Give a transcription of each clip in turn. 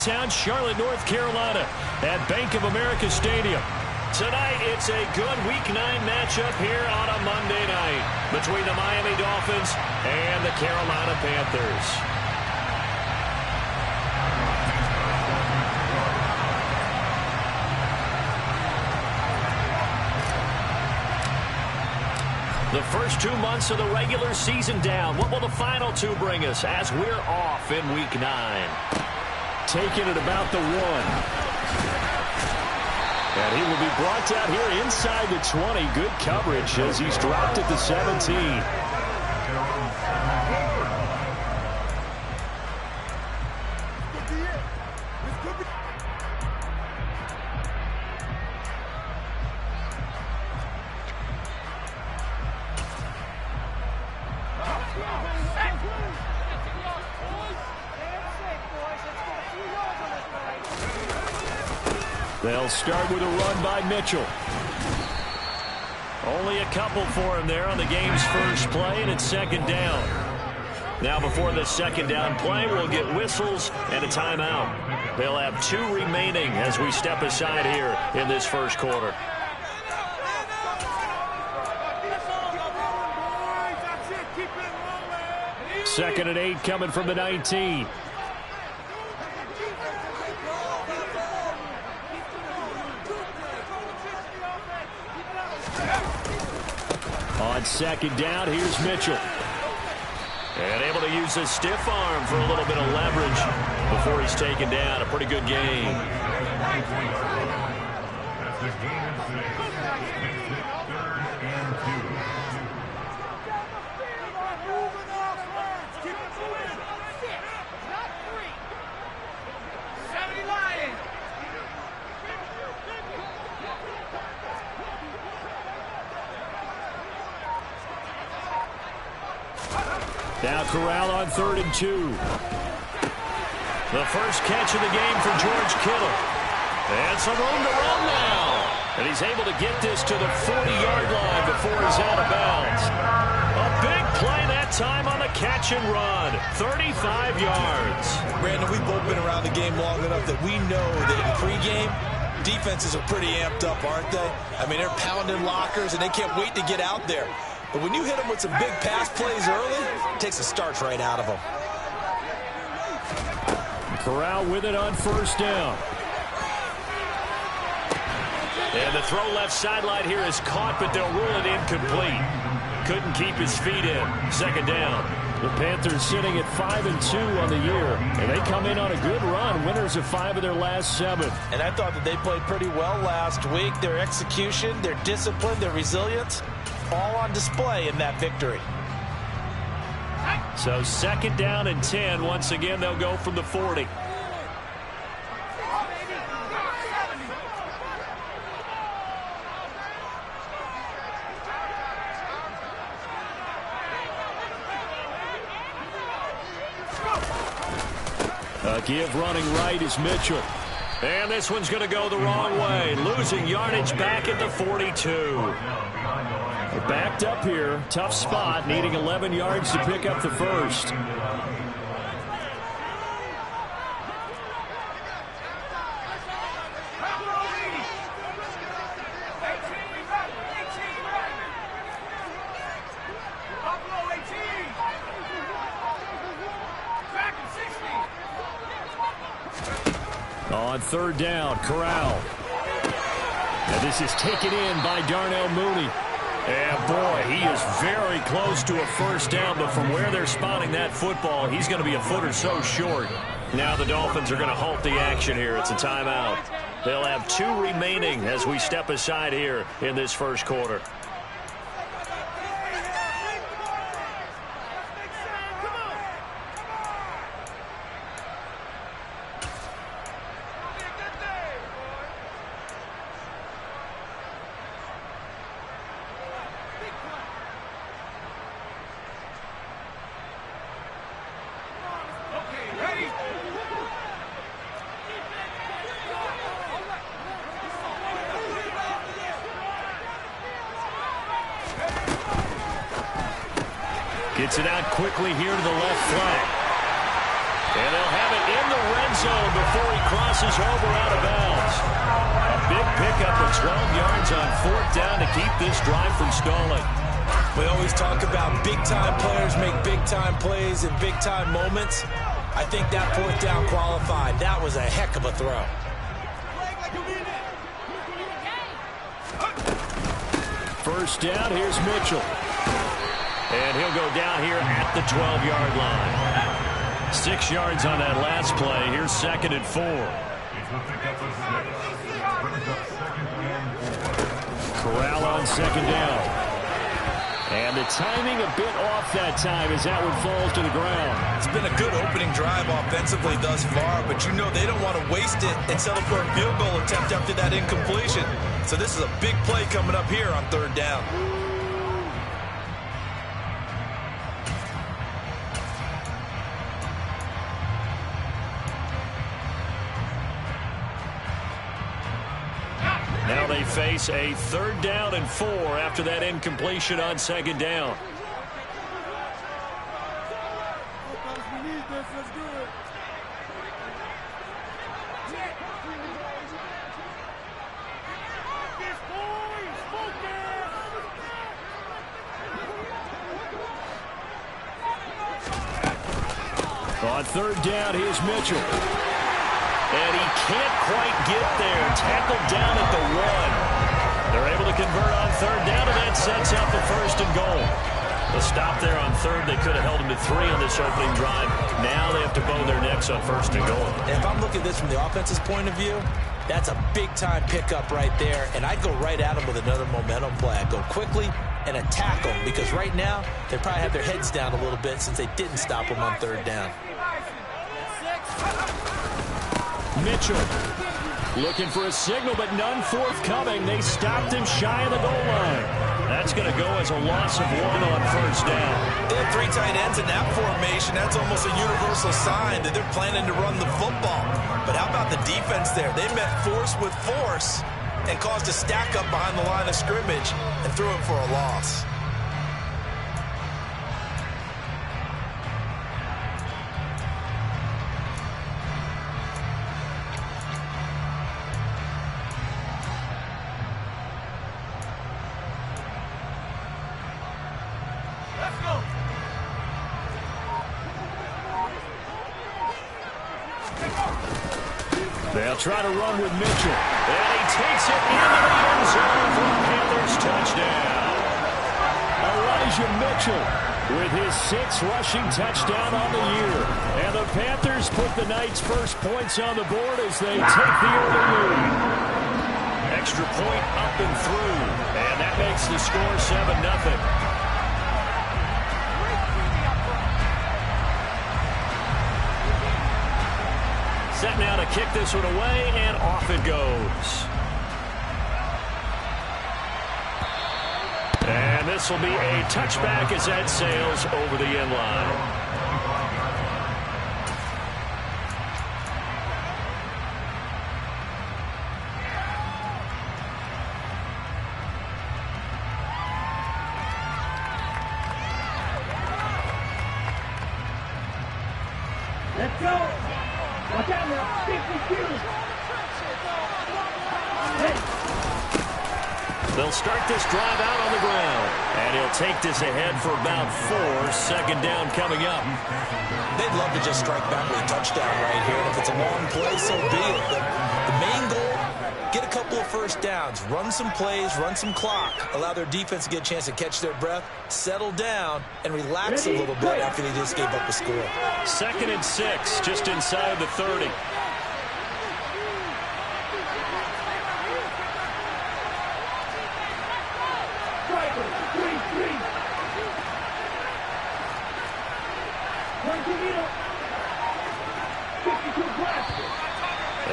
Charlotte, North Carolina at Bank of America Stadium. Tonight, it's a good Week 9 matchup here on a Monday night between the Miami Dolphins and the Carolina Panthers. The first 2 months of the regular season down. What will the final 2 bring us as we're off in Week 9? Taking it about the 1. And he will be brought down here inside the 20. Good coverage as he's dropped at the 17. They'll start with a run by Mitchell. Only a couple for him there on the game's first play, and it's second down. Now before the second down play, we'll get whistles and a timeout. They'll have 2 remaining as we step aside here in this first quarter. Second and 8 coming from the 19. On second down, here's Mitchell. And able to use his stiff arm for a little bit of leverage before he's taken down. A pretty good game. Now Corral on 3rd and 2. The first catch of the game for George Kittle. And some room to run now. And he's able to get this to the 40-yard line before he's out of bounds. A big play that time on the catch and run. 35 yards. Brandon, we've both been around the game long enough that we know that in pregame, defenses are pretty amped up, aren't they? I mean, they're pounding lockers, and they can't wait to get out there. But when you hit them with some big pass plays early, it takes the starch right out of them. Corral with it on first down. And the throw left sideline here is caught, but they'll rule it incomplete. Couldn't keep his feet in. Second down. The Panthers sitting at 5-2 on the year, and they come in on a good run, winners of 5 of their last 7. And I thought that they played pretty well last week. Their execution, their discipline, their resilience, all on display in that victory. So second down and 10. Once again, they'll go from the 40. A give running right is Mitchell. And this one's going to go the wrong way. Losing yardage back at the 42. They're backed up here. Tough spot, needing 11 yards to pick up the first. On third down, Corral. And this is taken in by Darnell Mooney. And boy, he is very close to a first down, but from where they're spotting that football, he's going to be a foot or so short. Now the Dolphins are going to halt the action here. It's a timeout. They'll have 2 remaining as we step aside here in this first quarter. Gets it out quickly here to the left flank. And they'll have it in the red zone before he crosses over out of bounds. A big pickup of 12 yards on 4th down to keep this drive from stalling. We always talk about big-time players make big-time plays in big-time moments. I think that 4th down qualified. That was a heck of a throw. First down, here's Mitchell. And he'll go down here at the 12-yard line. 6 yards on that last play. Here's 2nd and 4. Corral on 2nd down. And the timing a bit off that time as that one falls to the ground. It's been a good opening drive offensively thus far, but you know they don't want to waste it and settle for a field goal attempt after that incompletion. So this is a big play coming up here on 3rd down. Now they face a 3rd down and 4 after that incompletion on 2nd down. On 3rd down, here's Mitchell. And he can't quite get there. Tackled down at the 1. They're able to convert on 3rd down, and that sets up the 1st and goal. The stop there on 3rd, they could have held him to 3 on this opening drive. Now they have to bone their necks on 1st and goal. If I'm looking at this from the offense's point of view, that's a big-time pickup right there, and I'd go right at him with another momentum play. I'd go quickly and attack them, because right now they probably have their heads down a little bit since they didn't stop him on 3rd down. Mitchell looking for a signal, but none forthcoming. They stopped him shy of the goal line. That's going to go as a loss of 1 on 1st down. They have 3 tight ends in that formation. That's almost a universal sign that they're planning to run the football. But how about the defense there? They met force with force and caused a stack up behind the line of scrimmage and threw it for a loss. They'll try to run with Mitchell. And he takes it into the end zone for a Panthers touchdown. Elijah Mitchell with his 6th rushing touchdown on the year. And the Panthers put the Knights' first points on the board as they take the early lead. Extra point up and through. And that makes the score 7-0. Set now to kick this one away, and off it goes. And this will be a touchback as that sails over the end line. Let's go! Watch out now, 52! They'll start this drive out on the ground. And he'll take this ahead for about 4. 2nd down coming up. They'd love to just strike back with a touchdown right here. And if it's a long play, so be it. But the main goal, get a couple of 1st downs. Run some plays, run some clock. Allow their defense to get a chance to catch their breath, settle down, and relax a little bit after they just gave up a score. 2nd and 6, just inside the 30.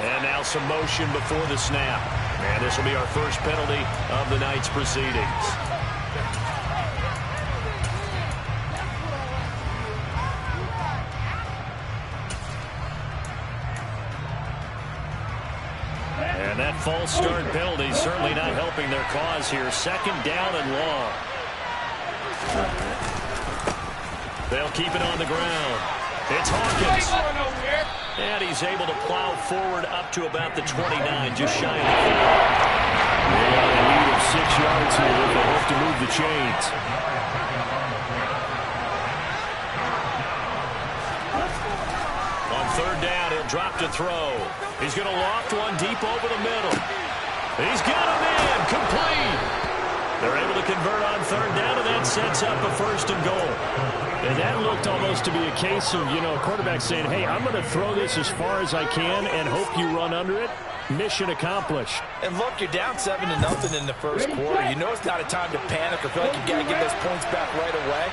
And now some motion before the snap. And this will be our first penalty of the night's proceedings. And that false start penalty certainly not helping their cause here. 2nd down and long. They'll keep it on the ground. It's Hawkins. And he's able to plow forward up to about the 29, just shy of the 5. They are in lead of 6 yards here if they hope to move the chains. On third down, he'll drop to throw. He's going to loft one deep over the middle. He's got him in, complete. They're able to convert on third down, and that sets up a 1st and goal. And that looked almost to be a case of, a quarterback saying, hey, I'm going to throw this as far as I can and hope you run under it. Mission accomplished. And look, you're down 7-0 in the first quarter. You know it's not a time to panic or feel like you've got to get those points back right away.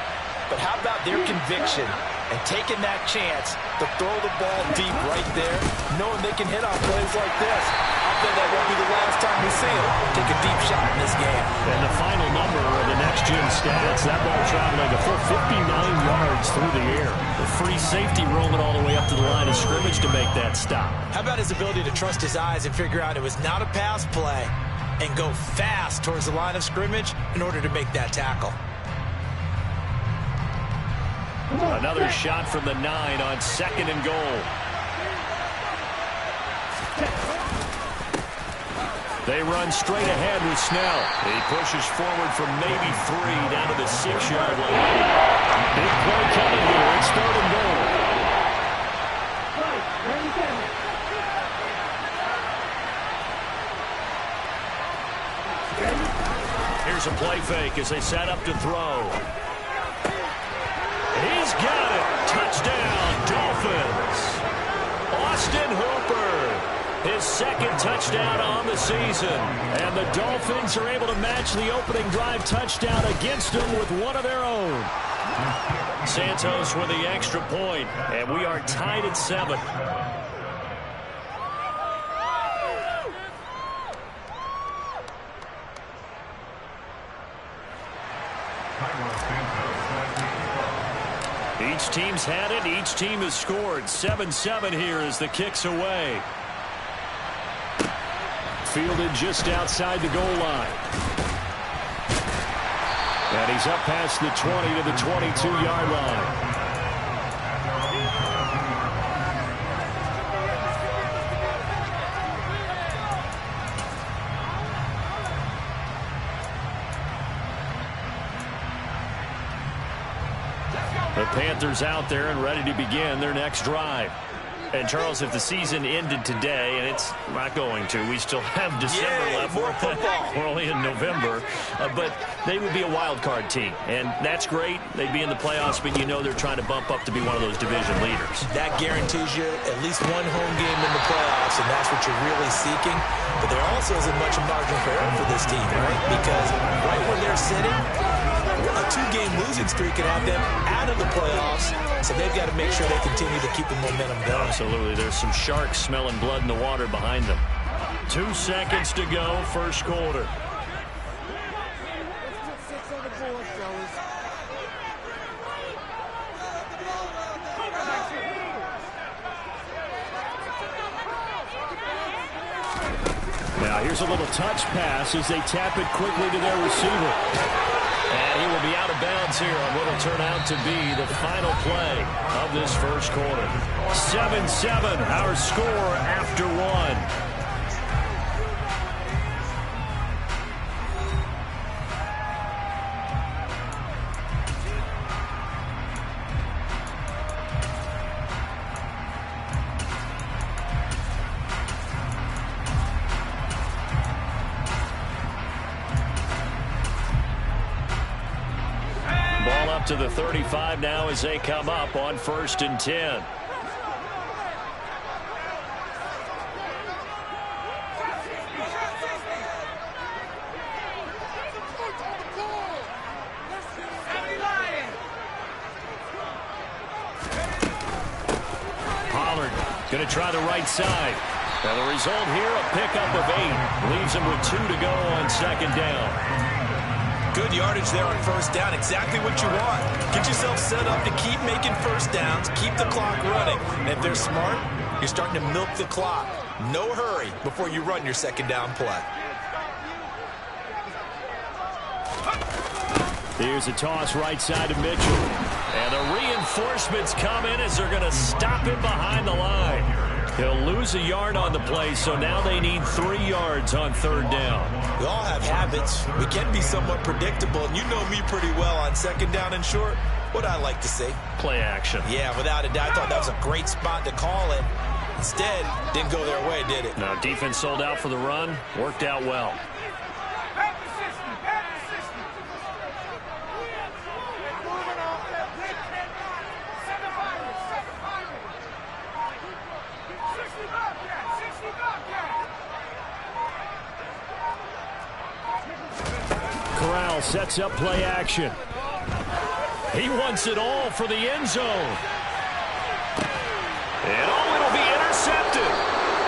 But how about their conviction and taking that chance to throw the ball deep right there, knowing they can hit on plays like this? I bet that won't be the last time we see them take a deep shot in this game. And the final number of the next-gen stats, that ball traveling a full 59 yards through the air. The free safety roaming all the way up to the line of scrimmage to make that stop. How about his ability to trust his eyes and figure out it was not a pass play and go fast towards the line of scrimmage in order to make that tackle? Another shot from the 9 on 2nd and goal. They run straight ahead with Snell. He pushes forward from maybe 3 down to the 6-yard line. Big play coming here. It's 3rd and goal. Here's a play fake as they set up to throw. He's got it. Touchdown, Dolphins. Austin Hooper, his 2nd touchdown on the season. And the Dolphins are able to match the opening drive touchdown against them with one of their own. Santos with the extra point, and we are tied at 7. Each team's had it. Each team has scored. 7-7 here as the kick's away. Fielded just outside the goal line. And he's up past the 20 to the 22-yard line. The Panthers out there and ready to begin their next drive. And, Charles, if the season ended today, and it's not going to, we still have December left. More football. We're only in November. But they would be a wild card team. And that's great. They'd be in the playoffs, but you know they're trying to bump up to be one of those division leaders. That guarantees you at least one home game in the playoffs, and that's what you're really seeking. But there also isn't much margin for error for this team, right? Because right where they're sitting, a 2-game losing streak could have them out of the playoffs, so they've got to make sure they continue to keep the momentum going. Absolutely. There's some sharks smelling blood in the water behind them. 2 seconds to go, first quarter. Now here's a little touch pass as they tap it quickly to their receiver. And he will be out of bounds here on what will turn out to be the final play of this first quarter. 7-7, our score after 1. To the 35 now as they come up on 1st and 10. Pollard going to try the right side. And the result here, a pickup of 8. Leaves him with 2 to go on 2nd down. Good yardage there on 1st down. Exactly what you want. Get yourself set up to keep making 1st downs, keep the clock running. And if they're smart, you're starting to milk the clock. No hurry before you run your 2nd down play. Here's a toss right side of Mitchell. And the reinforcements come in as they're going to stop him behind the line. He'll lose a yard on the play, so now they need 3 yards on 3rd down. We all have habits. We can be somewhat predictable, and you know me pretty well on 2nd down and short. What I like to say? Play action. Yeah, without a doubt. I thought that was a great spot to call it. Instead, didn't go their way, did it? No, defense sold out for the run. Worked out well. Corral sets up play action. He wants it all for the end zone. And it'll be intercepted.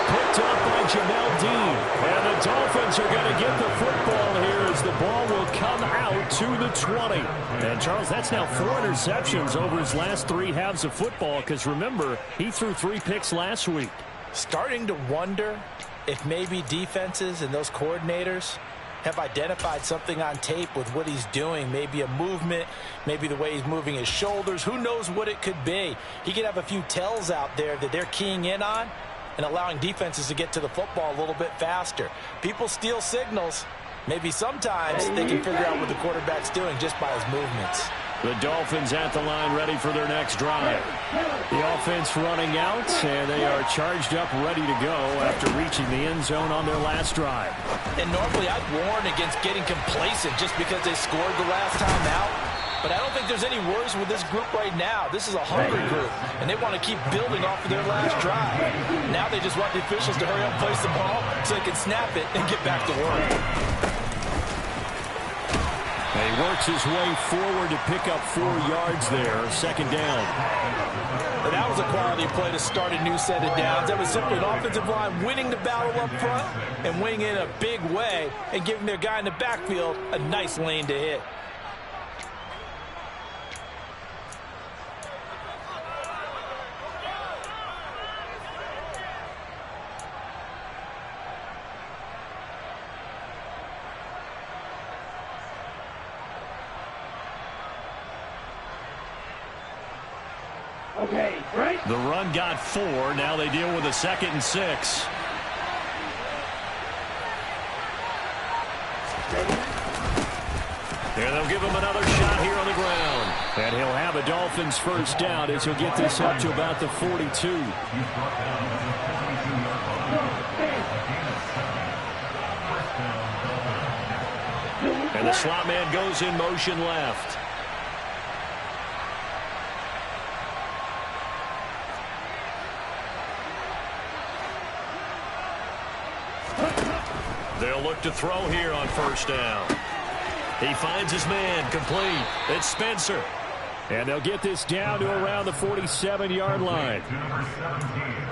Picked up by Jamel Dean. And the Dolphins are going to get the football here as the ball will come out to the 20. And, Charles, that's now 4 interceptions over his last 3 halves of football because, remember, he threw 3 picks last week. Starting to wonder if maybe defenses and those coordinators have identified something on tape with what he's doing. Maybe a movement, maybe the way he's moving his shoulders. Who knows what it could be? He could have a few tells out there that they're keying in on and allowing defenses to get to the football a little bit faster. People steal signals. Maybe sometimes they can figure out what the quarterback's doing just by his movements. The Dolphins at the line ready for their next drive. The offense running out, and they are charged up, ready to go after reaching the end zone on their last drive. And normally I'd warn against getting complacent just because they scored the last time out. But I don't think there's any worries with this group right now. This is a hungry group, and they want to keep building off of their last drive. Now they just want the officials to hurry up and place the ball so they can snap it and get back to work. He works his way forward to pick up 4 yards there, 2nd down. And that was a quality play to start a new set of downs. That was simply an offensive line winning the battle up front and winning in a big way and giving their guy in the backfield a nice lane to hit. Okay, right. The run got 4. Now they deal with a 2nd and 6. And they'll give him another shot here on the ground. And he'll have a Dolphins first down as he'll get this up to about the 42. And the slot man goes in motion left. They'll look to throw here on first down. He finds his man, complete. It's Spencer. And they'll get this down to around the 47-yard line.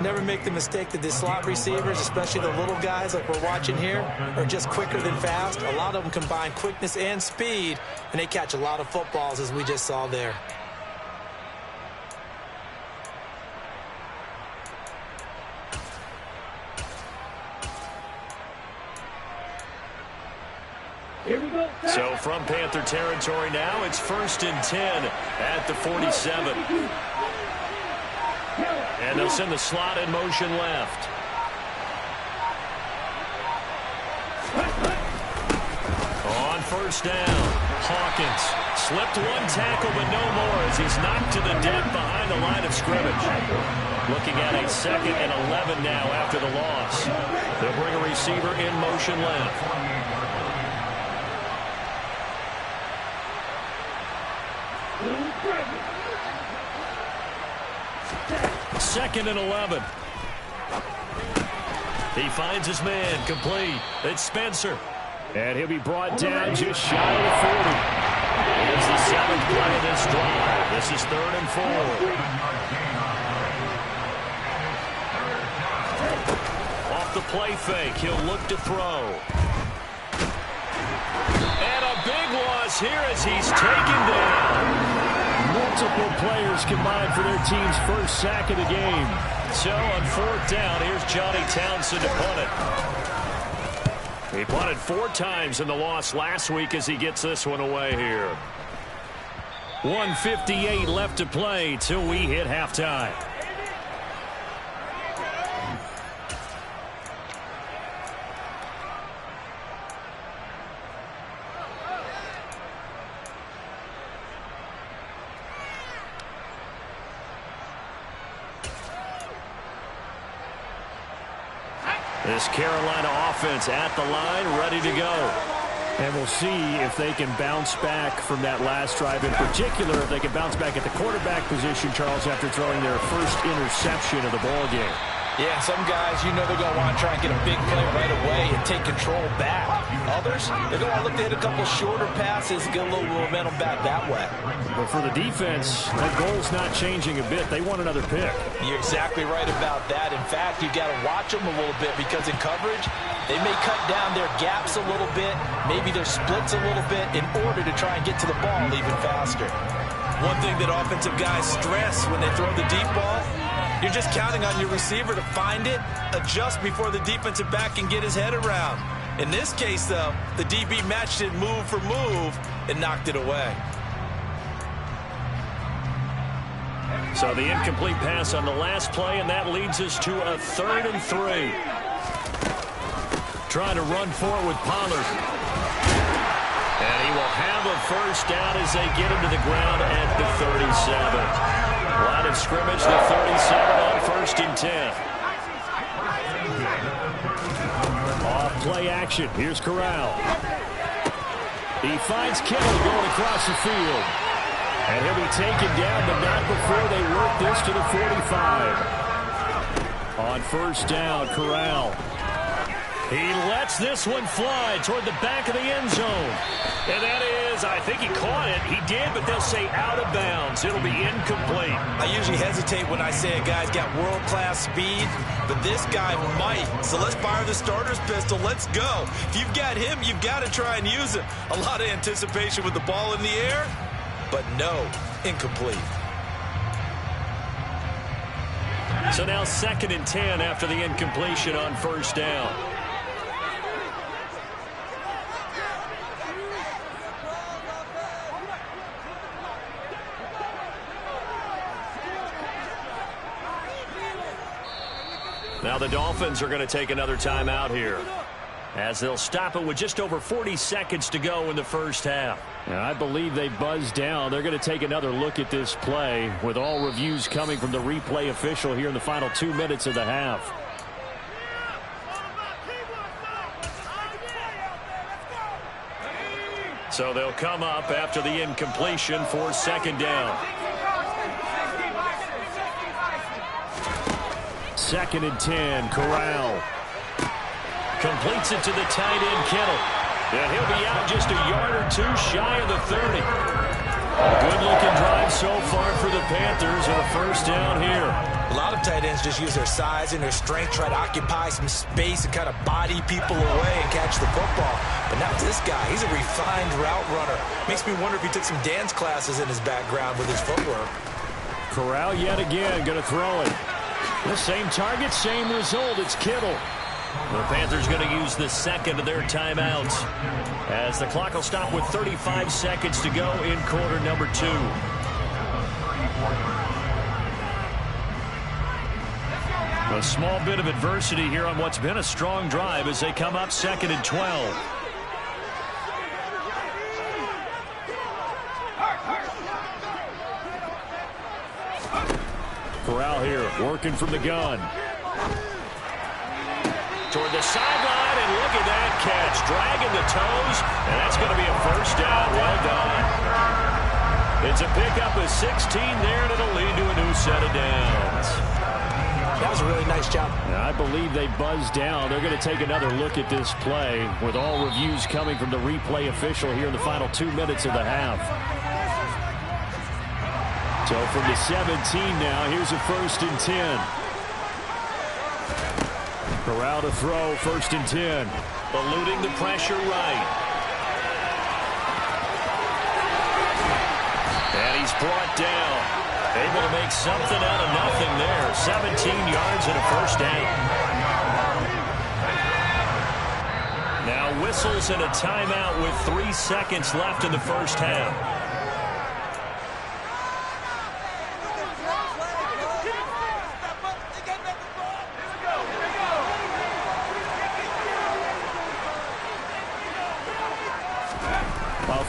Never make the mistake that the slot receivers, especially the little guys like we're watching here, are just quicker than fast. A lot of them combine quickness and speed, and they catch a lot of footballs, as we just saw there. Here we go. So from Panther territory now, it's 1st and 10 at the 47. And they'll send the slot in motion left. On first down, Hawkins slipped 1 tackle, but no more as he's knocked to the deck behind the line of scrimmage. Looking at a 2nd and 11 now after the loss. They'll bring a receiver in motion left. 2nd and 11. He finds his man, complete. It's Spencer. And he'll be brought down just shy of the 40. Here's the 7th play of this drive. This is 3rd and 4. Off the play fake, he'll look to throw. And a big loss here as he's taken down. Multiple players combined for their team's first sack of the game. So on 4th down, here's Johnny Townsend to punt it. He punted 4 times in the loss last week as he gets this one away here. 1:58 left to play till we hit halftime. This Carolina offense at the line, ready to go. And we'll see if they can bounce back from that last drive. In particular, if they can bounce back at the quarterback position, Charles, after throwing their first interception of the ball game. Yeah, some guys, you know they're going to want to try and get a big play right away and take control back. Others, they're going to look to hit a couple shorter passes and get a little momentum back that way. But for the defense, that goal's not changing a bit. They want another pick. You're exactly right about that. In fact, you've got to watch them a little bit because in coverage, they may cut down their gaps a little bit, maybe their splits a little bit in order to try and get to the ball even faster. One thing that offensive guys stress when they throw the deep ball, you're just counting on your receiver to find it, adjust before the defensive back can get his head around. In this case, though, the DB matched it move for move and knocked it away. So the incomplete pass on the last play, and that leads us to a 3rd and 3. Trying to run forward with Pollard. And he will have a first down as they get him to the ground at the 37. Line of scrimmage, the 37 on 1st and 10. Off play action. Here's Corral. He finds Kittle going across the field. And he'll be taken down, but not before they work this to the 45. On 1st down, Corral. He lets this one fly toward the back of the end zone. And that is, I think he caught it. He did, but they'll say out of bounds. It'll be incomplete. I usually hesitate when I say a guy's got world-class speed, but this guy might. So let's fire the starter's pistol. Let's go. If you've got him, you've got to try and use him. A lot of anticipation with the ball in the air, but no, incomplete. So now 2nd and 10 after the incompletion on 1st down. Now the Dolphins are going to take another timeout here, as they'll stop it with just over 40 seconds to go in the 1st half. And I believe they buzzed down. They're going to take another look at this play, with all reviews coming from the replay official here in the final 2 minutes of the half. So they'll come up after the incompletion for 2nd down. 2nd and 10, Corral. Completes it to the tight end, Kittle. And he'll be out just a yard or two shy of the 30. Good-looking drive so far for the Panthers, and a 1st down here. A lot of tight ends just use their size and their strength, try to occupy some space and kind of body people away and catch the football. But not this guy. He's a refined route runner. Makes me wonder if he took some dance classes in his background with his footwork. Corral yet again going to throw it. The same target, same result. It's Kittle. The Panthers going to use the 2nd of their timeouts, as the clock will stop with 35 seconds to go in quarter number 2. A small bit of adversity here on what's been a strong drive as they come up 2nd and 12. Corral here, working from the gun. Toward the sideline, and look at that catch. Dragging the toes, and that's going to be a 1st down. Well done. It's a pickup of 16 there, and it'll lead to a new set of downs. That was a really nice job. I believe they buzzed down. They're going to take another look at this play, with all reviews coming from the replay official here in the final 2 minutes of the half. So from the 17 now, here's a 1st and 10. Corral to throw, 1st and 10. Eluding the pressure right. And he's brought down. Able to make something out of nothing there. 17 yards and a 1st down. Now whistles and a timeout with 3 seconds left in the 1st half.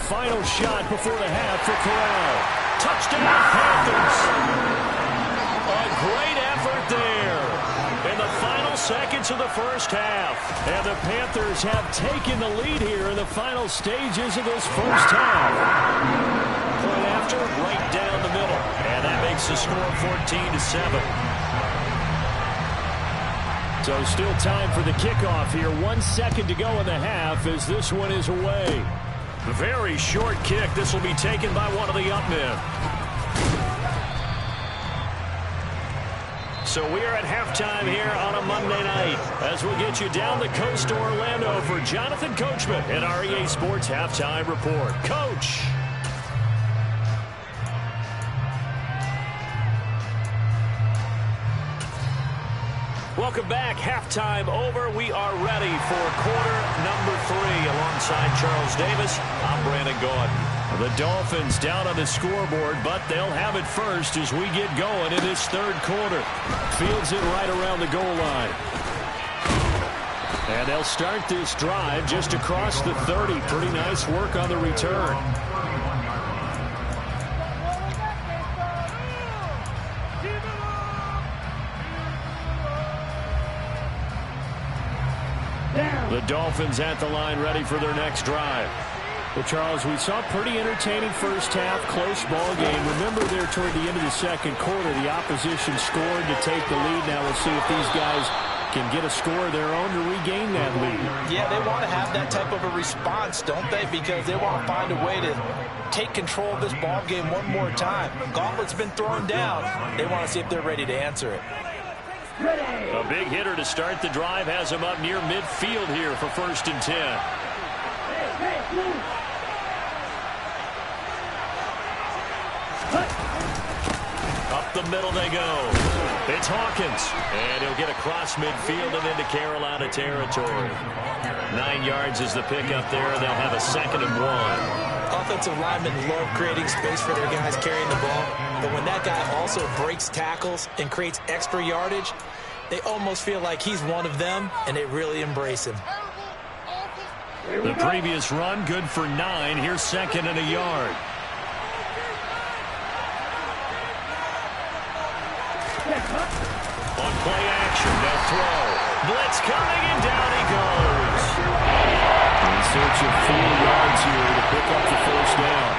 final shot before the half for Corral. Touchdown, Panthers. A great effort there in the final seconds of the first half. And the Panthers have taken the lead here in the final stages of this first half. Point after, right down the middle. And that makes the score 14-7. So still time for the kickoff here. 1 second to go in the half as this one is away. Very short kick. This will be taken by one of the up men. So we are at halftime here on a Monday night as we get you down the coast to Orlando for Jonathan Coachman in our EA Sports Halftime Report. Coach. Welcome back. Halftime over. We are ready for quarter number 3 alongside Charles Davis. I'm Brandon Gordon. The Dolphins down on the scoreboard, but they'll have it first as we get going in this third quarter. Fields it right around the goal line. And they'll start this drive just across the 30. Pretty nice work on the return. The Dolphins at the line ready for their next drive. Well, Charles, we saw a pretty entertaining first half, close ball game. Remember there toward the end of the second quarter, the opposition scored to take the lead. Now we'll see if these guys can get a score of their own to regain that lead. Yeah, they want to have that type of a response, don't they? Because they want to find a way to take control of this ball game one more time. Gauntlet's been thrown down. They want to see if they're ready to answer it. A big hitter to start the drive has him up near midfield here for 1st and 10. Up the middle they go. It's Hawkins. And he'll get across midfield and into Carolina territory. 9 yards is the pickup there. They'll have a 2nd and 1. Offensive linemen love creating space for their guys carrying the ball. But when that guy also breaks tackles and creates extra yardage, they almost feel like he's one of them, and they really embrace him. The previous run, good for 9. Here's 2nd and a yard. On play action, they'll throw. Blitz coming, and down he goes. In search of 4 yards here to pick up the first down.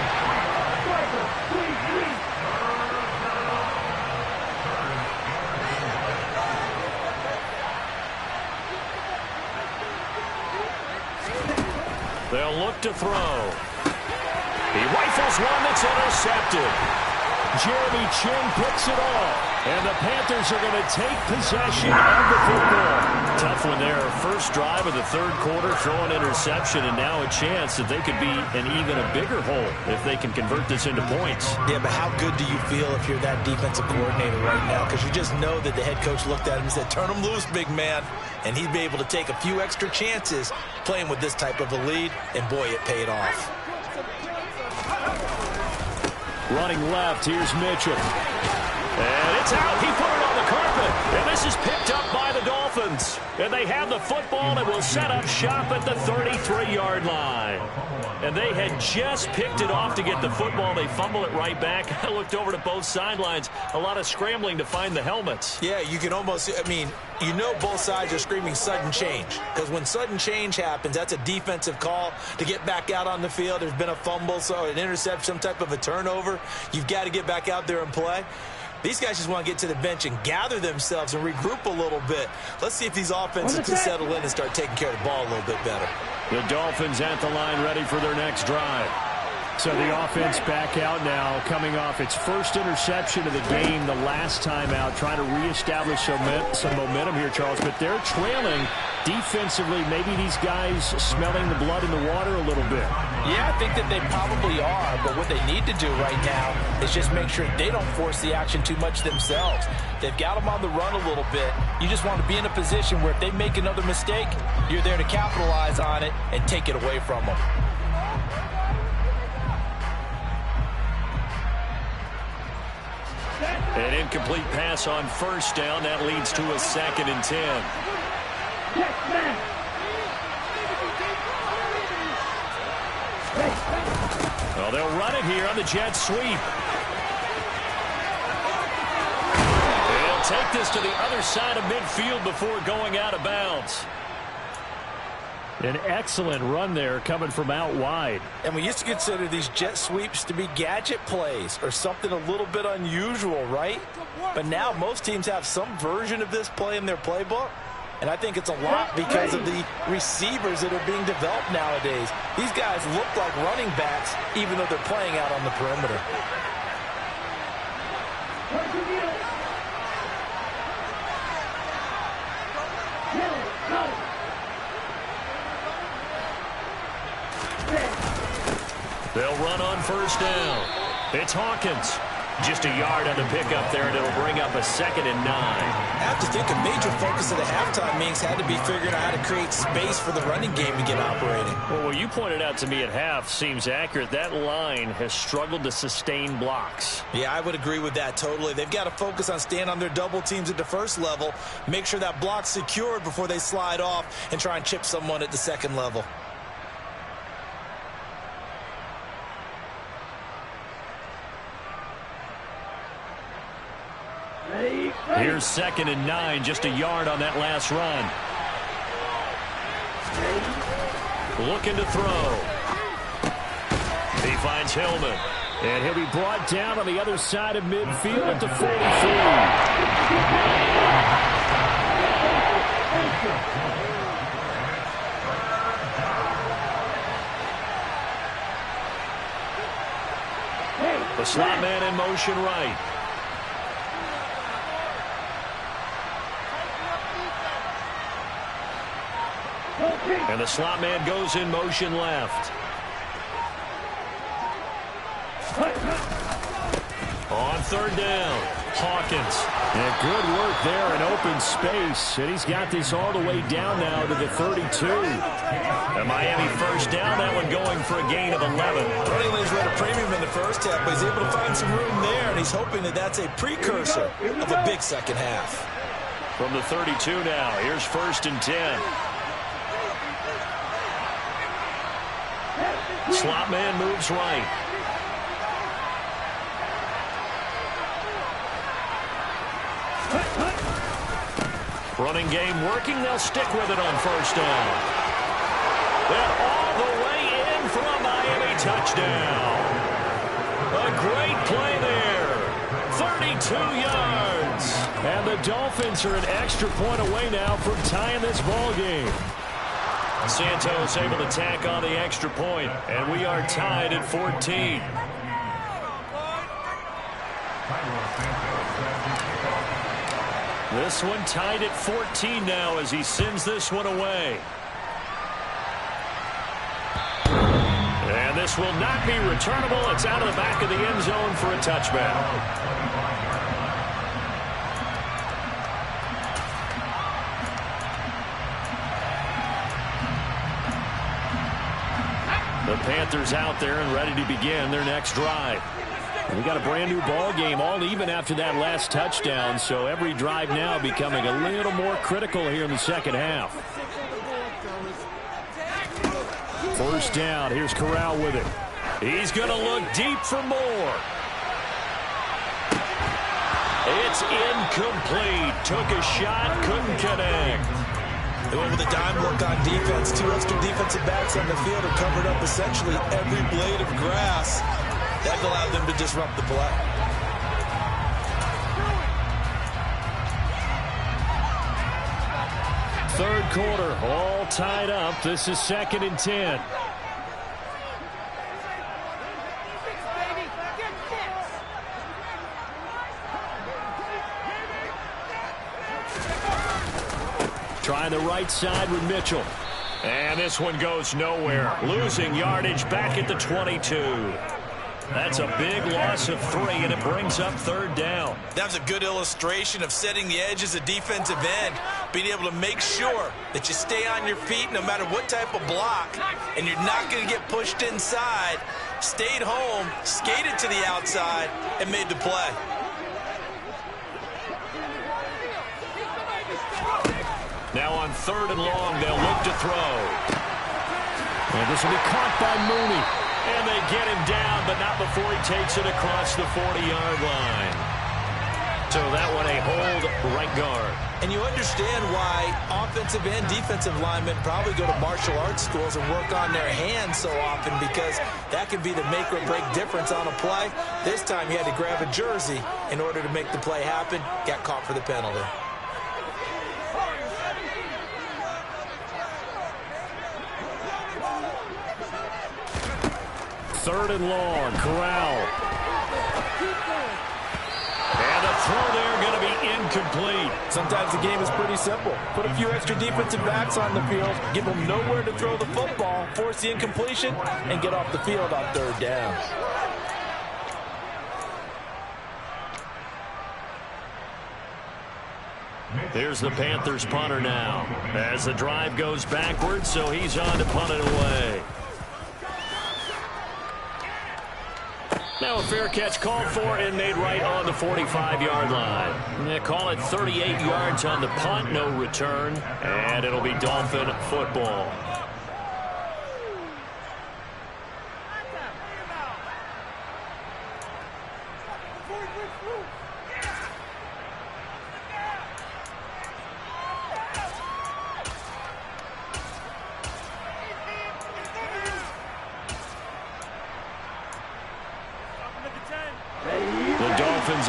They'll look to throw. He rifles one that's intercepted. Jeremy Chin picks it off. And the Panthers are going to take possession of the football. Tough one there. First drive of the third quarter, throw an interception, and now a chance that they could be in even a bigger hole if they can convert this into points. Yeah, but how good do you feel if you're that defensive coordinator right now? Because you just know that the head coach looked at him and said, turn him loose, big man. And he'd be able to take a few extra chances playing with this type of a lead, and boy, it paid off. Running left, here's Mitchell. And it's out. He put it on the carpet. And this is picked up by the Dolphins. And they have the football and will set up shop at the 33-yard line. And they had just picked it off to get the football. They fumble it right back. I looked over to both sidelines. A lot of scrambling to find the helmets. Yeah, you can almost, you know both sides are screaming sudden change. Because when sudden change happens, that's a defensive call to get back out on the field. There's been a fumble, so an interception, some type of a turnover. You've got to get back out there and play. These guys just want to get to the bench and gather themselves and regroup a little bit. Let's see if these offenses can settle in and start taking care of the ball a little bit better. The Dolphins at the line ready for their next drive. So the offense back out now, coming off its first interception of the game the last time out, trying to reestablish some momentum here, Charles. But they're trailing defensively. Maybe these guys smelling the blood in the water a little bit. Yeah, I think that they probably are. But what they need to do right now is just make sure they don't force the action too much themselves. They've got them on the run a little bit. You just want to be in a position where if they make another mistake, you're there to capitalize on it and take it away from them. An incomplete pass on first down. That leads to a 2nd and 10. They'll run it here on the jet sweep. They'll take this to the other side of midfield before going out of bounds. An excellent run there coming from out wide. And we used to consider these jet sweeps to be gadget plays or something a little bit unusual, right? But now most teams have some version of this play in their playbook. And I think it's a lot because of the receivers that are being developed nowadays. These guys look like running backs even though they're playing out on the perimeter. They'll run on first down. It's Hawkins. Just a yard on the pickup there, and it'll bring up a 2nd and 9. I have to think a major focus of the halftime meetings had to be figuring out how to create space for the running game to get operating. Well, what you pointed out to me at half seems accurate. That line has struggled to sustain blocks. Yeah, I would agree with that totally. They've got to focus on staying on their double teams at the first level, make sure that block's secured before they slide off and try and chip someone at the second level. Here's 2nd and 9, just a yard on that last run. Looking to throw. He finds Hillman. And he'll be brought down on the other side of midfield at the 43. The slot man in motion right. And the slot man goes in motion left. On 3rd down, Hawkins. And good work there in open space. And he's got this all the way down now to the 32. A Miami first down, that one going for a gain of 11. Running lanes were at a premium in the first half, but he's able to find some room there, and he's hoping that that's a precursor of a big second half. From the 32 now, here's 1st and 10. Slot man moves right. Running game working. They'll stick with it on first down. And all the way in for a Miami touchdown. A great play there. 32 yards. And the Dolphins are an extra point away now from tying this ball game. Santos able to tack on the extra point, and we are tied at 14. This one tied at 14 now as he sends this one away. And this will not be returnable. It's out of the back of the end zone for a touchback. The Panthers out there and ready to begin their next drive. We got a brand new ball game, all even after that last touchdown, so every drive now becoming a little more critical here in the second half. First down, here's Corral with it. He's going to look deep for more. It's incomplete. Took a shot, couldn't connect. They went with a dime look on defense. 2 extra defensive backs on the field have covered up essentially every blade of grass. That allowed them to disrupt the play. Third quarter, all tied up. This is 2nd and 10. Trying the right side with Mitchell. And this one goes nowhere. Losing yardage back at the 22. That's a big loss of 3, and it brings up 3rd down. That was a good illustration of setting the edge as a defensive end, being able to make sure that you stay on your feet no matter what type of block, and you're not going to get pushed inside. Stayed home, skated to the outside, and made the play. Now on 3rd and long, they'll look to throw. And this will be caught by Mooney. And they get him down, but not before he takes it across the 40-yard line. So that one a hold right guard. And you understand why offensive and defensive linemen probably go to martial arts schools and work on their hands so often, because that can be the make or break difference on a play. This time he had to grab a jersey in order to make the play happen. Got caught for the penalty. Third and long, Corral. And the throw there going to be incomplete. Sometimes the game is pretty simple. Put a few extra defensive backs on the field, give them nowhere to throw the football, force the incompletion, and get off the field on third down. Here's the Panthers punter now, as the drive goes backwards, so he's on to punt it away. Now a fair catch called for and made right on the 45-yard line. They call it 38 yards on the punt, no return, and it'll be Dolphin football.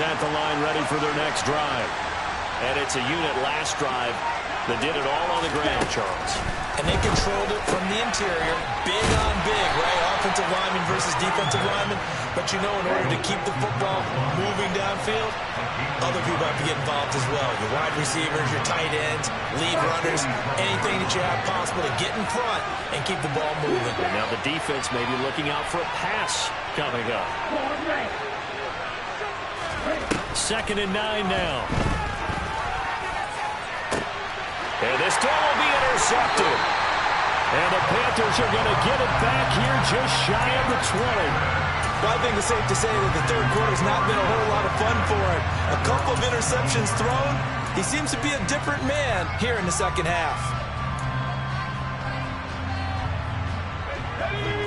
At the line, ready for their next drive. And it's a unit last drive that did it all on the ground, Charles. And they controlled it from the interior, big on big, right? Offensive lineman versus defensive lineman. But you know, in order to keep the football moving downfield, other people have to get involved as well. Your wide receivers, your tight ends, lead runners, anything that you have possible to get in front and keep the ball moving. And now the defense may be looking out for a pass coming up. 2nd and 9 now. And this throw will be intercepted. And the Panthers are going to get it back here just shy of the 20. Well, I think it's safe to say that the third quarter's not been a whole lot of fun for him. A couple of interceptions thrown. He seems to be a different man here in the second half.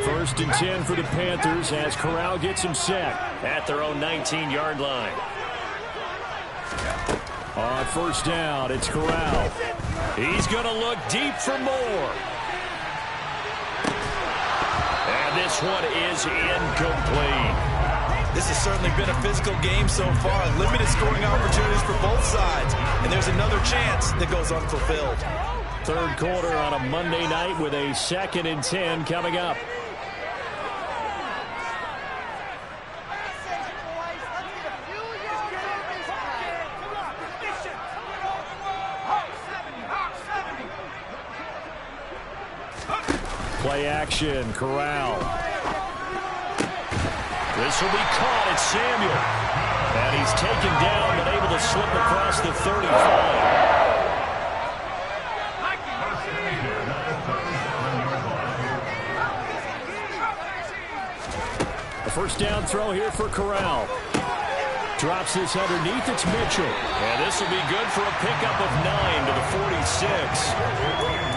1st and 10 for the Panthers as Corral gets him set at their own 19-yard line. On 1st down, it's Corral. He's going to look deep for more. And this one is incomplete. This has certainly been a physical game so far. Limited scoring opportunities for both sides. And there's another chance that goes unfulfilled. Third quarter on a Monday night with a 2nd and 10 coming up. Play action, Corral. This will be caught at Samuel. And he's taken down but able to slip across the 35. A 1st down throw here for Corral. Drops this underneath, it's Mitchell. And this will be good for a pickup of 9 to the 46.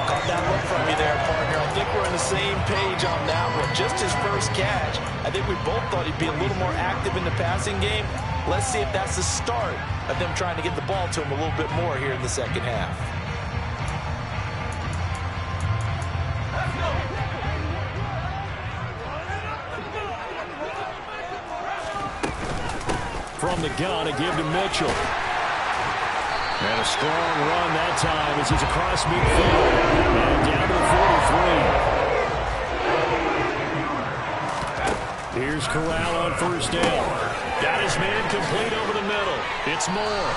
Caught that look from me there, partner. I think we're on the same page on that one. Just his first catch. I think we both thought he'd be a little more active in the passing game. Let's see if that's the start of them trying to get the ball to him a little bit more here in the second half. From the gun, a give to Mitchell. And a strong run that time as he's across midfield. And down to the 43. Here's Corral on 1st down. Got his man complete over the middle. It's Moore.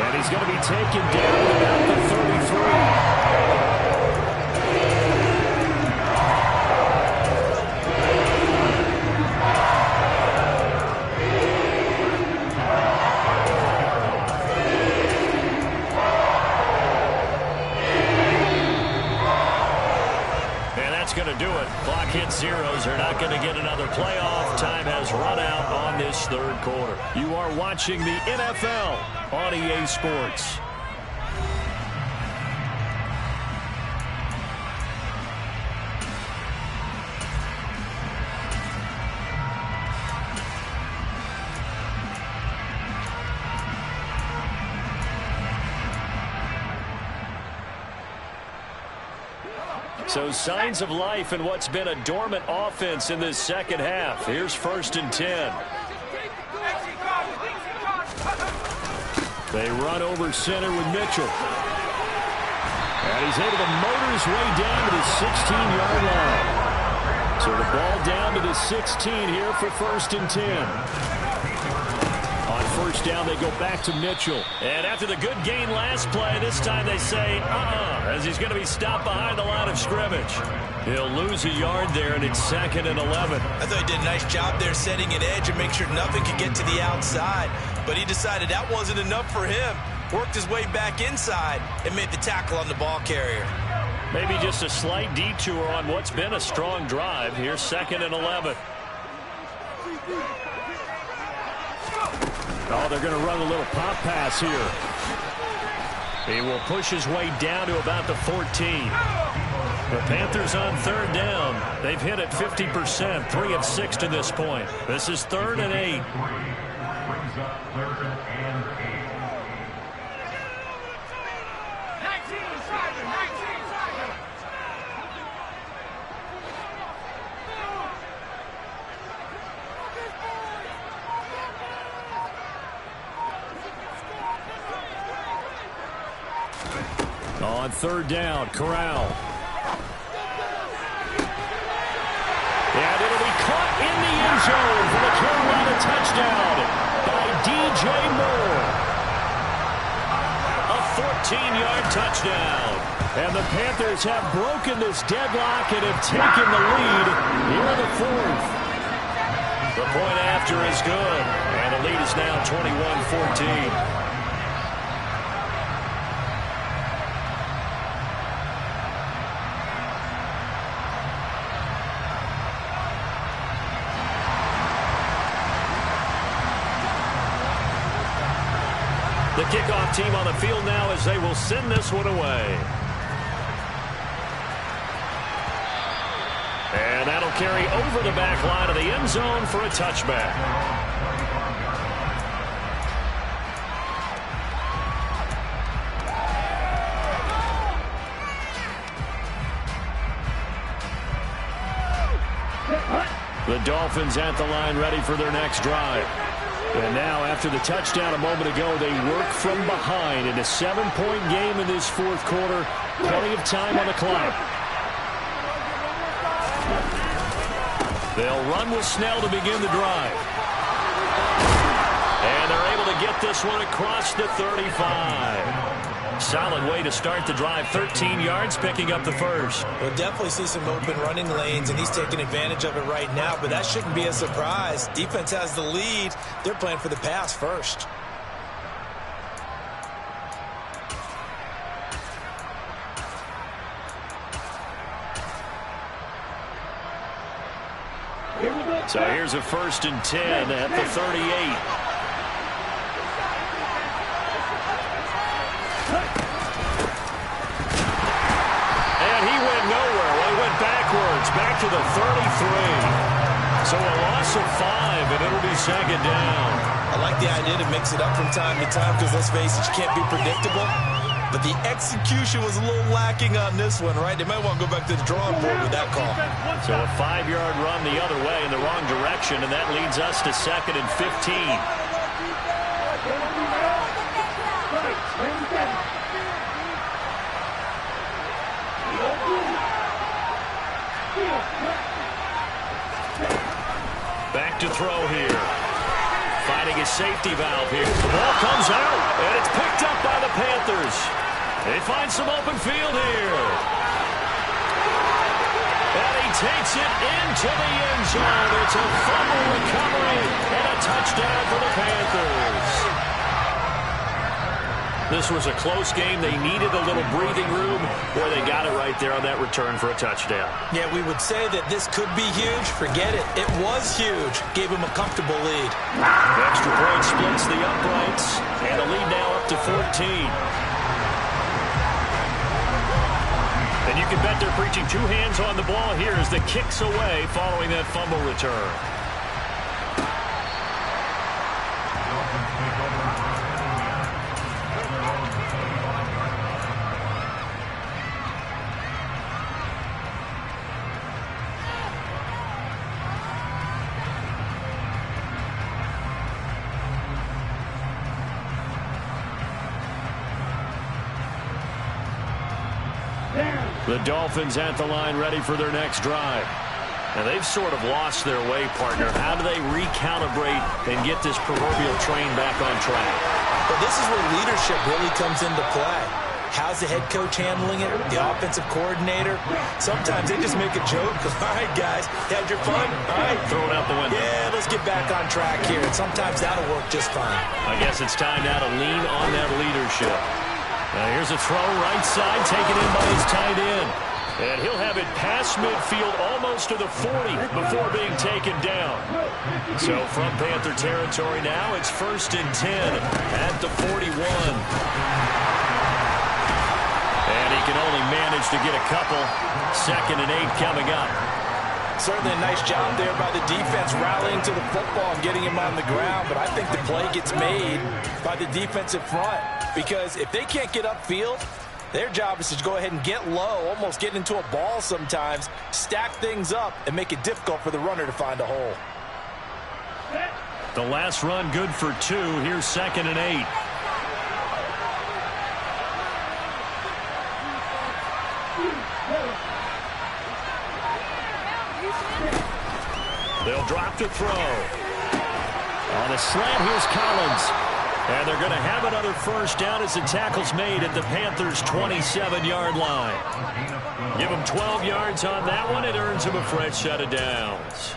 And he's going to be taken down at about the 33. Going to do it. Clock hits zeros. They're not going to get another playoff. Time has run out on this third quarter. You are watching the NFL on EA Sports. So signs of life in what's been a dormant offense in this second half. Here's 1st and 10. They run over center with Mitchell. And he's able to motor his way down to the 16-yard line. So the ball down to the 16 here for 1st and 10. On 1st down, they go back to Mitchell. And after the good gain last play, this time they say, as he's going to be stopped behind the line of scrimmage. He'll lose a yard there, and it's 2nd and 11. I thought he did a nice job there setting an edge and make sure nothing could get to the outside. But he decided that wasn't enough for him. Worked his way back inside and made the tackle on the ball carrier. Maybe just a slight detour on what's been a strong drive. Here's 2nd and 11. Oh, they're going to run a little pop pass here. He will push his way down to about the 14. The Panthers on 3rd down. They've hit it 50%, 3 of 6 to this point. This is 3rd and 8. On 3rd down, Corral. And it'll be caught in the end zone for the Carolina touchdown by DJ Moore. A 14-yard touchdown. And the Panthers have broken this deadlock and have taken the lead here in the 4th. The point after is good, and the lead is now 21-14. The kickoff team on the field now as they will send this one away. And that'll carry over the back line of the end zone for a touchback. The Dolphins at the line ready for their next drive. And now, after the touchdown a moment ago, they work from behind in a 7-point game in this 4th quarter. Plenty of time on the clock. They'll run with Snell to begin the drive. And they're able to get this one across the 35. Solid way to start the drive. 13 yards, picking up the first. We'll definitely see some open running lanes, and he's taking advantage of it right now, but that shouldn't be a surprise. Defense has the lead. They're playing for the pass first. So here's a 1st and 10 at the 38. Backwards, back to the 33. So a loss of 5, and it'll be 2nd down. I like the idea to mix it up from time to time because, let's face it, you can't be predictable. But the execution was a little lacking on this one, right? They might want to go back to the drawing board with that call. So a 5-yard run the other way in the wrong direction, and that leads us to 2nd and 15. Back to throw here. Finding his safety valve here. The ball comes out, and it's picked up by the Panthers. They find some open field here. And he takes it into the end zone. It's a fumble recovery and a touchdown for the Panthers. This was a close game. They needed a little breathing room. Boy, they got it right there on that return for a touchdown. Yeah, we would say that this could be huge. Forget it. It was huge. Gave him a comfortable lead. The extra point splits the uprights, and the lead now up to 14. And you can bet they're preaching 2 hands on the ball here as the kick's away following that fumble return. The Dolphins at the line ready for their next drive. Now they've sort of lost their way, partner. How do they recalibrate and get this proverbial train back on track? Well, this is where leadership really comes into play. How's the head coach handling it? The offensive coordinator? Sometimes they just make a joke. All right, guys, you had your fun? All right. Throw it out the window. Yeah, let's get back on track here. And sometimes that'll work just fine. I guess it's time now to lean on that leadership. Now here's a throw right side, taken in by his tight end. And he'll have it past midfield almost to the 40 before being taken down. So from Panther territory now, it's 1st and 10 at the 41. And he can only manage to get a couple. 2nd and 8 coming up. Certainly a nice job there by the defense rallying to the football and getting him on the ground. But I think the play gets made by the defensive front. Because if they can't get upfield, their job is to go ahead and get low, almost get into a ball sometimes, stack things up, and make it difficult for the runner to find a hole. The last run good for 2. Here's 2nd and 8. They'll drop to throw. On a slant, here's Collins. And they're going to have another first down as the tackle's made at the Panthers' 27-yard line. Give them 12 yards on that one. It earns them a fresh set of downs.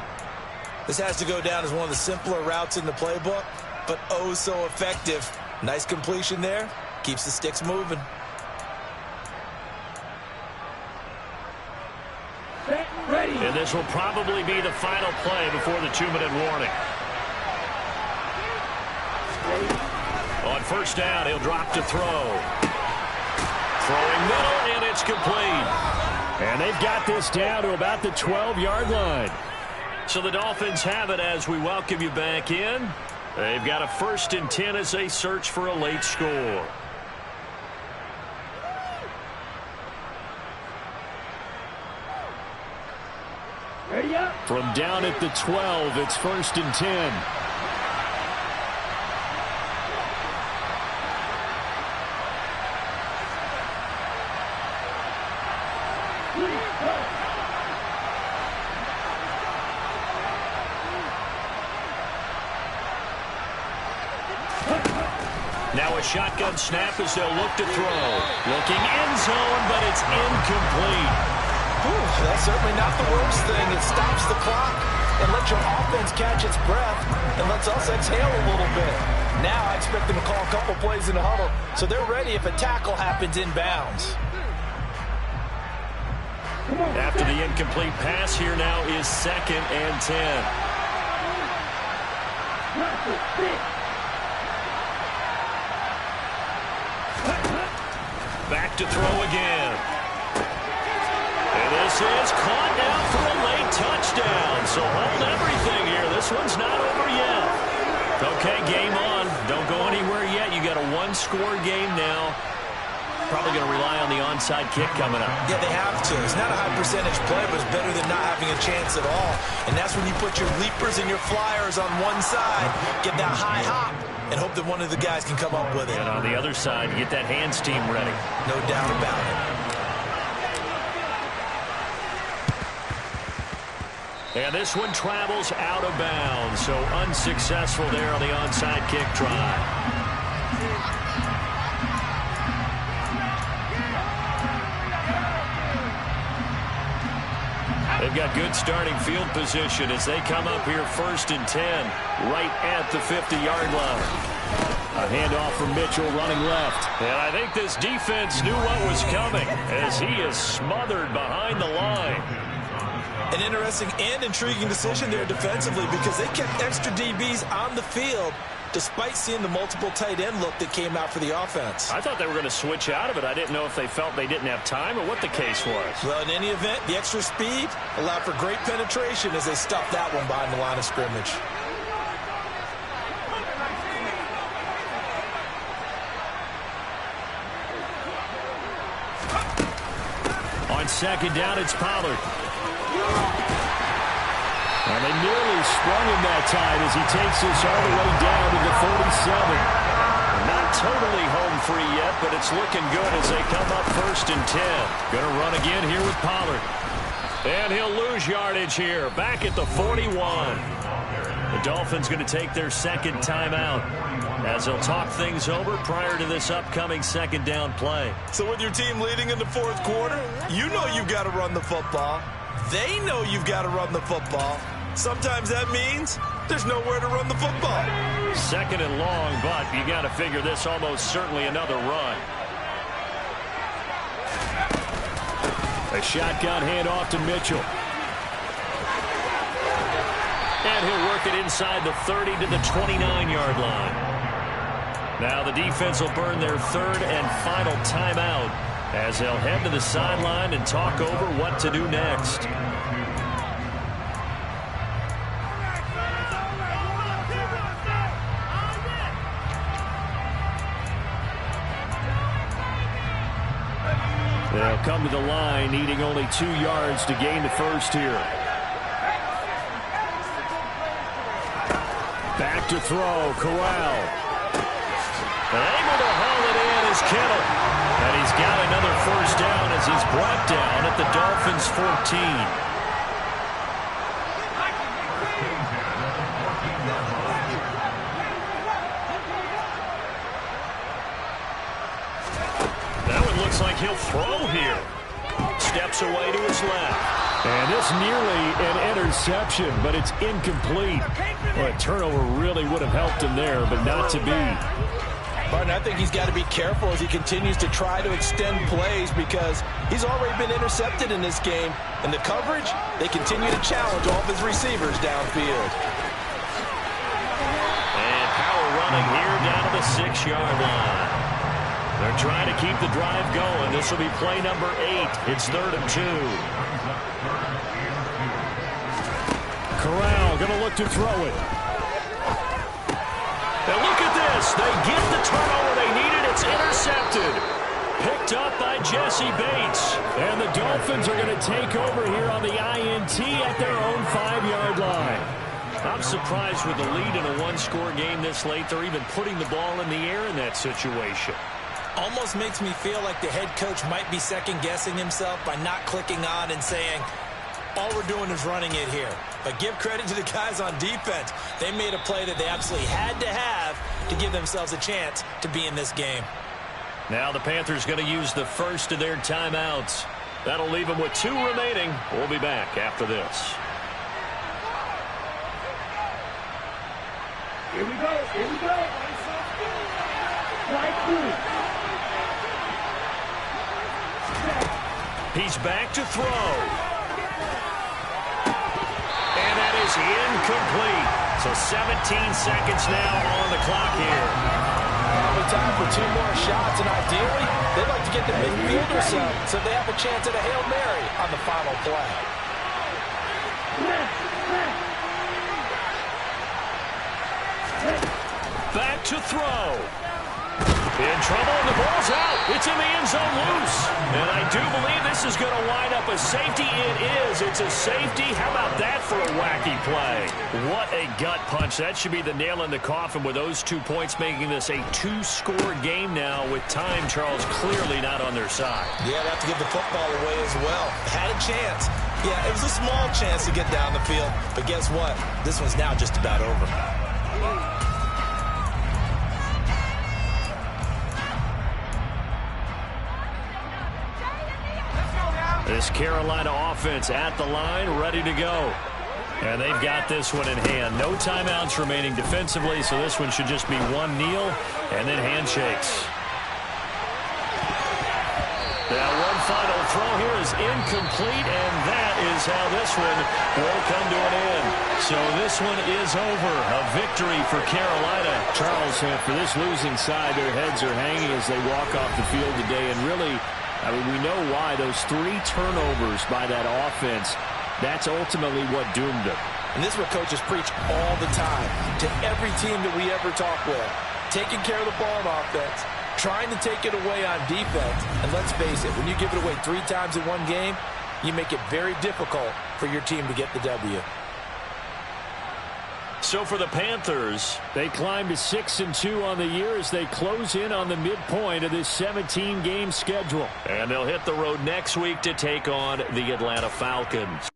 This has to go down as one of the simpler routes in the playbook, but oh so effective. Nice completion there. Keeps the sticks moving. And this will probably be the final play before the 2-minute warning. On first down, he'll drop to throw. Throwing middle, and it's complete. And they've got this down to about the 12-yard line. So the Dolphins have it as we welcome you back in. They've got a 1st and 10 as they search for a late score. From down at the 12, it's 1st and 10. Now a shotgun snap as they'll look to throw. Looking end zone, but it's incomplete. That's certainly not the worst thing. It stops the clock and lets your offense catch its breath and lets us exhale a little bit. Now I expect them to call a couple plays in the huddle so they're ready if a tackle happens inbounds. After the incomplete pass, here now is 2nd and 10. Back to throw again. And this is caught now for a late touchdown. So hold everything here. This one's not over yet. Okay, game on. Don't go anywhere yet. You got a 1-score game now. Probably going to rely on the onside kick coming up. Yeah, they have to. It's not a high percentage play, but it's better than not having a chance at all. And that's when you put your leapers and your flyers on one side, get that high hop, and hope that one of the guys can come up with it. And on the other side, get that hands team ready. No doubt about it. And this one travels out of bounds, so unsuccessful there on the onside kick try. They've got good starting field position as they come up here 1st and 10, right at the 50-yard line. A handoff from Mitchell running left. And I think this defense knew what was coming as he is smothered behind the line. An interesting and intriguing decision there defensively because they kept extra DBs on the field despite seeing the multiple tight end look that came out for the offense. I thought they were going to switch out of it. I didn't know if they felt they didn't have time or what the case was. Well, in any event, the extra speed allowed for great penetration as they stuffed that one behind the line of scrimmage. On 2nd down, it's Pollard. And they nearly sprung him that time as he takes this all the way down to the 47. Not Not totally home free yet, but it's looking good as they come up 1st and 10. Going to run again here with Pollard. And he'll lose yardage here, back at the 41. The Dolphins going to take their second timeout as they'll talk things over prior to this upcoming second down play. So with your team leading in the 4th quarter, you know you've got to run the football. They know you've got to run the football. Sometimes that means there's nowhere to run the football. 2nd and long, but you got to figure this almost certainly another run. A shotgun handoff to Mitchell. And he'll work it inside the 30 to the 29-yard line. Now the defense will burn their 3rd and final timeout as they'll head to the sideline and talk over what to do next. They'll come to the line, needing only 2 yards to gain the first here. Back to throw, Corral. Able to haul it in is Kittle. And he's got another first down as he's brought down at the Dolphins' 14. That one looks like he'll throw here. Steps away to his left. And this nearly an interception, but it's incomplete. Well, a turnover really would have helped him there, but not to be. Martin, I think he's got to be careful as he continues to try to extend plays because he's already been intercepted in this game. And the coverage, they continue to challenge all of his receivers downfield. And power running here down to the 6-yard line. They're trying to keep the drive going. This will be play number 8. It's 3rd and 2. Corral going to look to throw it. Now look at this. They get the turnover they needed. It's intercepted. Picked up by Jesse Bates. And the Dolphins are going to take over here on the INT at their own 5-yard line. I'm surprised with the lead in a one-score game this late. They're even putting the ball in the air in that situation. Almost makes me feel like the head coach might be second-guessing himself by not clicking on and saying, all we're doing is running it here. But give credit to the guys on defense. They made a play that they absolutely had to have to give themselves a chance to be in this game. Now the Panthers going to use the first of their timeouts. That'll leave them with 2 remaining. We'll be back after this. Here we go. Here we go. Right. He's back to throw. And that is incomplete. So 17 seconds now on the clock here. Probably time for 2 more shots, and ideally, they'd like to get the midfield or so they have a chance at a Hail Mary on the final play. Back to throw. In trouble, and the ball's out. It's in the end zone loose. And I do believe this is going to wind up a safety. It is. It's a safety. How about that for a wacky play? What a gut punch. That should be the nail in the coffin with those 2 points, making this a 2-score game now with time, Charles, clearly not on their side. Yeah, they have to give the football away as well. Had a chance. Yeah, it was a small chance to get down the field. But guess what? This one's now just about over. This Carolina offense at the line, ready to go. And they've got this one in hand. No timeouts remaining defensively, so this one should just be one kneel and then handshakes. Now one final throw here is incomplete, and that is how this one will come to an end. So this one is over. A victory for Carolina. Charles, for this losing side, their heads are hanging as they walk off the field today. And really, I mean, we know why. Those 3 turnovers by that offense, that's ultimately what doomed them. And this is what coaches preach all the time to every team that we ever talk with. Taking care of the ball on offense, trying to take it away on defense. And let's face it, when you give it away 3 times in one game, you make it very difficult for your team to get the W. So for the Panthers, they climb to 6-2 on the year as they close in on the midpoint of this 17-game schedule. And they'll hit the road next week to take on the Atlanta Falcons.